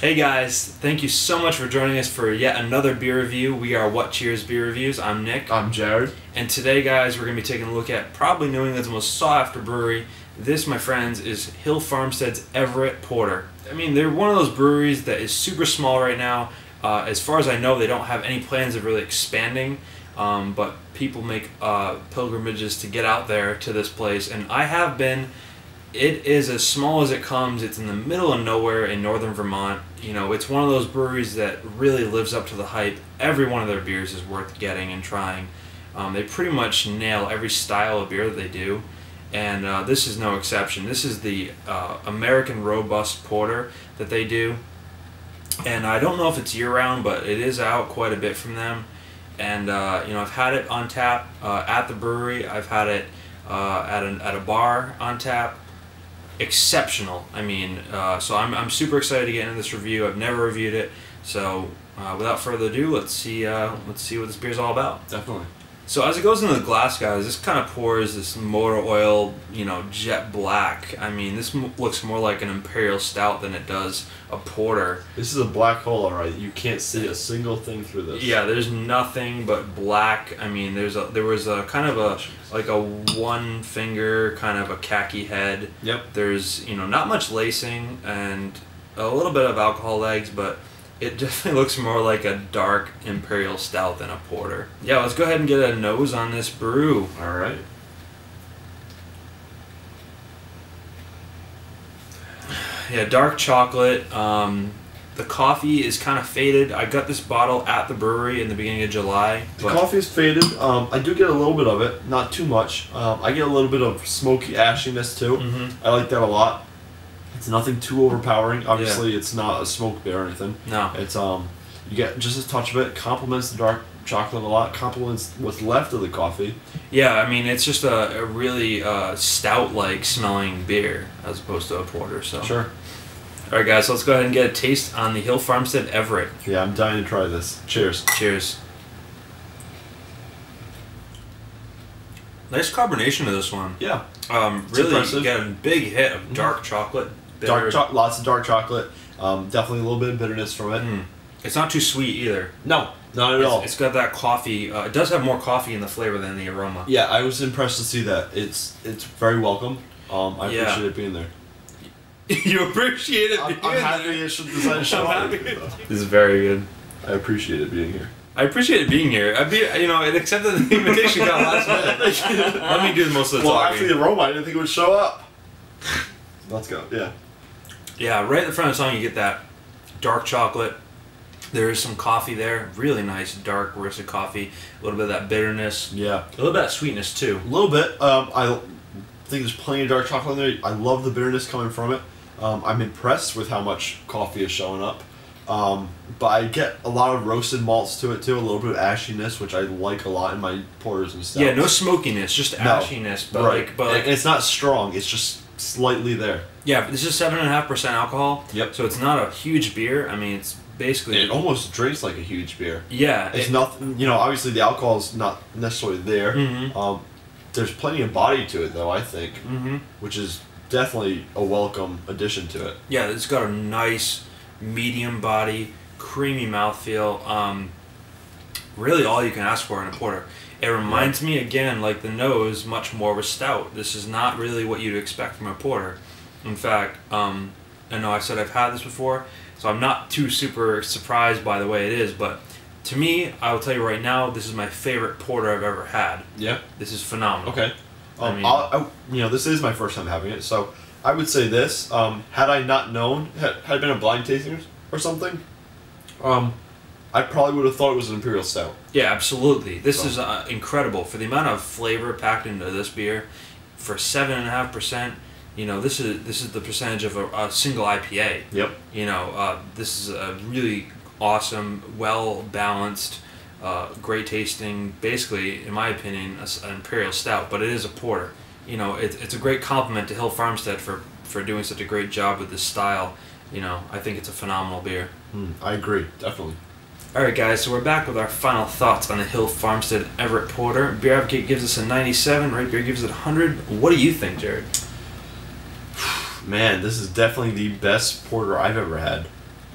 Hey guys, thank you so much for joining us for yet another beer review. We are What Cheers Beer Reviews. I'm Nick. I'm Jared. And today, guys, we're going to be taking a look at probably New England's most sought-after brewery. This, my friends, is Hill Farmstead's Everett Porter. I mean, they're one of those breweries that is super small right now. As far as I know, they don't have any plans of really expanding, but people make pilgrimages to get out there to this place, and I have been. It is as small as it comes. It's in the middle of nowhere in northern Vermont. You know, it's one of those breweries that really lives up to the hype. Every one of their beers is worth getting and trying. They pretty much nail every style of beer that they do, and this is no exception. This is the American Robust Porter that they do, and I don't know if it's year-round, but it is out quite a bit from them. And you know, I've had it on tap at the brewery. I've had it at a bar on tap. Exceptional. I mean, so I'm super excited to get into this review. I've never reviewed it, so without further ado, let's see what this beer's all about. Definitely. So as it goes into the glass, guys, this kind of pours this motor oil, you know, jet black. I mean, this looks more like an imperial stout than it does a porter. This is a black hole, all right. You can't see a single thing through this. Yeah, there's nothing but black. I mean, there was a kind of a one finger kind of a khaki head. Yep. There's, you know, not much lacing and a little bit of alcohol legs, but it definitely looks more like a dark imperial stout than a porter. Yeah, let's go ahead and get a nose on this brew. All right. Yeah, dark chocolate. The coffee is kind of faded. I got this bottle at the brewery in the beginning of July. The coffee is faded. I do get a little bit of it, not too much. I get a little bit of smoky ashiness too. Mm-hmm. I like that a lot. It's nothing too overpowering. Obviously, It's not a smoked beer or anything. No. It's you get just a touch of it. Complements the dark chocolate a lot. Complements what's left of the coffee. Yeah, I mean, it's just a really stout-like smelling beer as opposed to a porter. So. Sure. All right, guys, so let's go ahead and get a taste on the Hill Farmstead Everett. Yeah, I'm dying to try this. Cheers. Cheers. Nice carbonation of this one. Yeah. Really, you get a big hit of dark chocolate. Lots of dark chocolate. Definitely a little bit of bitterness from it. It's not too sweet either. No, not at all. It's got that coffee. It does have more coffee in the flavor than the aroma. Yeah, I was impressed to see that. It's very welcome. I appreciate it being there. You appreciate it being I'm happy there. It should design a show. This is very good. I appreciate it being here. I appreciate it being here. It accepted the invitation got last minute. Let me do most of the talking. Well, after the aroma, I didn't think it would show up. Let's go. Yeah. Yeah, right at the front of the song you get that dark chocolate. There is some coffee there. Really nice dark roasted coffee. A little bit of that bitterness. Yeah. A little bit of sweetness too. A little bit. I think there's plenty of dark chocolate in there. I love the bitterness coming from it. I'm impressed with how much coffee is showing up. But I get a lot of roasted malts to it too. A little bit of ashiness, which I like a lot in my porters and stouts. Yeah, no smokiness, just ashiness. But right. Like, it's not strong. It's just slightly there. Yeah, this is 7.5% alcohol. Yep. So it's not a huge beer. I mean, it's basically. It almost drinks like a huge beer. Yeah. It's nothing. You know, obviously the alcohol is not necessarily there. Mm-hmm. There's plenty of body to it though. I think, which is definitely a welcome addition to it. Yeah, it's got a nice medium body, creamy mouthfeel. Really, all you can ask for in a porter. It reminds me again, like the nose, much more of a stout. This is not really what you'd expect from a porter. In fact, I know I said I've had this before, so I'm not too super surprised by the way it is, but to me, I will tell you right now, this is my favorite porter I've ever had. Yeah. This is phenomenal. Okay. You know, this is my first time having it, so I would say this. Had I not known, had it been a blind tasting or something, I probably would have thought it was an imperial stout. Yeah, absolutely. This is incredible for the amount of flavor packed into this beer. For 7.5%, you know, this is the percentage of a single IPA. Yep. You know, this is a really awesome, well balanced, great tasting. Basically, in my opinion, an imperial stout, but it is a porter. You know, it's a great compliment to Hill Farmstead for doing such a great job with this style. You know, I think it's a phenomenal beer. I agree, definitely. Alright guys, so we're back with our final thoughts on the Hill Farmstead Everett Porter. Beer Advocate gives us a 97, Right Beer gives it 100. What do you think, Jared? Man, this is definitely the best porter I've ever had.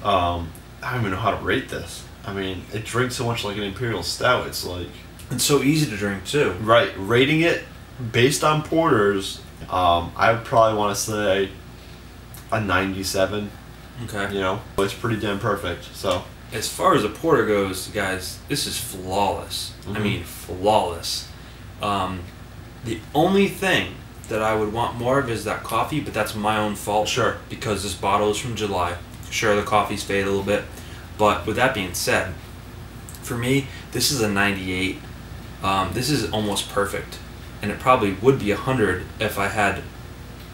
I don't even know how to rate this. I mean, it drinks so much like an imperial stout. It's like it's so easy to drink too. Right, rating it based on porters, I would probably want to say a 97. Okay. You know, it's pretty damn perfect. So as far as a porter goes, guys, this is flawless. I mean, flawless. The only thing that I would want more of is that coffee, but that's my own fault. Sure. Because this bottle is from July. Sure, the coffee's fade a little bit, but with that being said, for me, this is a 98. This is almost perfect, and it probably would be 100 if I had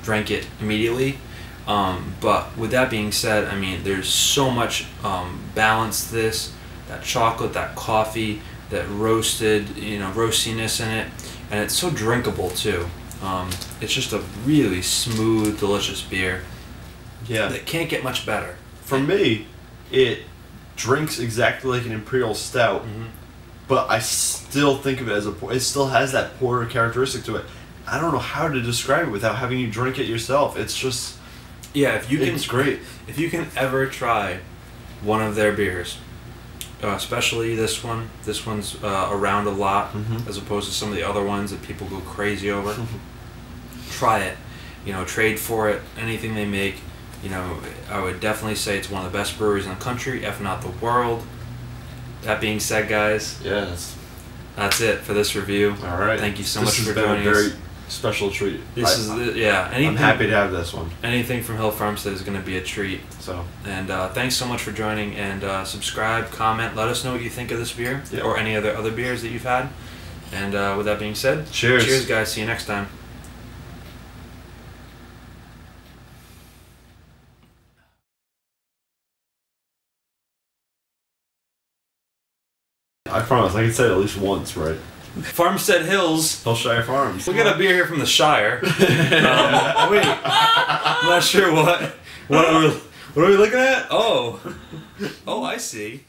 drank it immediately. But with that being said, I mean, there's so much balance to this, that chocolate, that coffee, that roasted, roastiness in it, and it's so drinkable too. It's just a really smooth, delicious beer. Yeah. That can't get much better. For me, it drinks exactly like an imperial stout, but I still think of it as it still has that porter characteristic to it. I don't know how to describe it without having you drink it yourself. It's just it's great. If you can ever try one of their beers, especially this one. This one's around a lot as opposed to some of the other ones that people go crazy over. Try it. Trade for it. Anything they make. I would definitely say it's one of the best breweries in the country, if not the world. That being said, guys, yes, that's it for this review. All right. Thank you so much for joining us. This has been a very special treat. I'm happy to have this one. Anything from Hill Farmstead is going to be a treat. And thanks so much for joining, and subscribe, comment, let us know what you think of this beer or any other beers that you've had. And with that being said, cheers. Cheers, guys. See you next time. I promise, I can say it at least once, right? Farmstead Hills. Hillshire Farms. We got a beer here from the Shire. Wait, I'm not sure what are we looking at? Oh, I see.